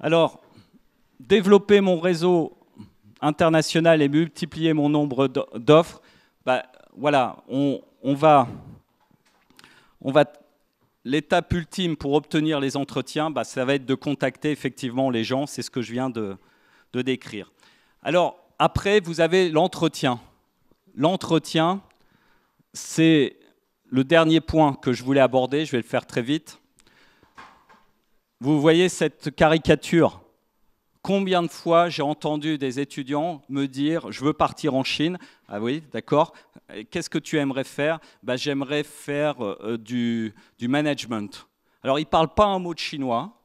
Alors, développer mon réseau international et multiplier mon nombre d'offres, bah, voilà, l'étape ultime pour obtenir les entretiens, bah, ça va être de contacter effectivement les gens, c'est ce que je viens de décrire. Alors, après, vous avez l'entretien. L'entretien, c'est le dernier point que je voulais aborder, je vais le faire très vite. Vous voyez cette caricature. Combien de fois j'ai entendu des étudiants me dire « je veux partir en Chine ». Ah oui, d'accord. Qu'est-ce que tu aimerais faire? Ben, j'aimerais faire du management. Alors, ils ne parlent pas un mot de chinois.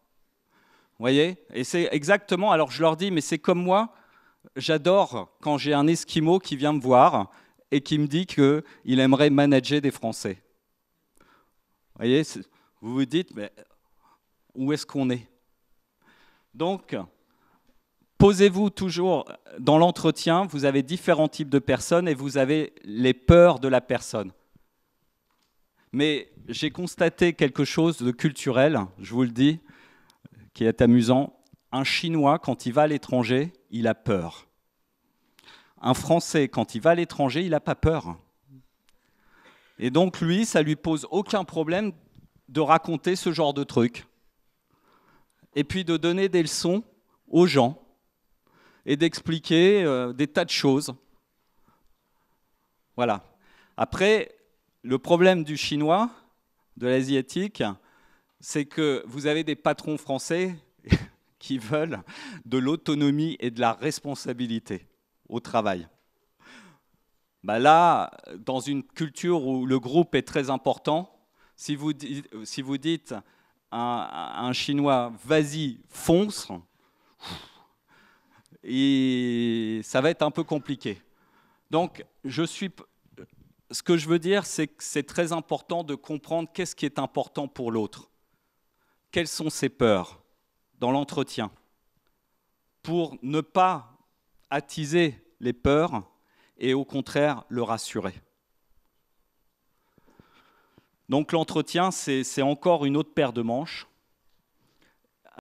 Vous voyez? Et c'est exactement, alors je leur dis, mais c'est comme moi, j'adore quand j'ai un Esquimau qui vient me voir et qui me dit qu'il aimerait manager des Français. Vous voyez? Vous vous dites, mais où est-ce qu'on est? Donc, posez-vous toujours dans l'entretien, vous avez différents types de personnes et vous avez les peurs de la personne. Mais j'ai constaté quelque chose de culturel, je vous le dis, qui est amusant. Un Chinois, quand il va à l'étranger, il a peur. Un Français, quand il va à l'étranger, il n'a pas peur. Et donc, lui, ça ne lui pose aucun problème de raconter ce genre de trucs. Et puis de donner des leçons aux gens et d'expliquer des tas de choses. Voilà. Après, le problème du chinois, de l'asiatique, c'est que vous avez des patrons français qui veulent de l'autonomie et de la responsabilité au travail. Bah là, dans une culture où le groupe est très important, si vous dites à un Chinois « vas-y, fonce », et ça va être un peu compliqué. Donc, ce que je veux dire, c'est que c'est très important de comprendre qu'est-ce qui est important pour l'autre. Quelles sont ses peurs dans l'entretien pour ne pas attiser les peurs et au contraire le rassurer. Donc l'entretien, c'est encore une autre paire de manches.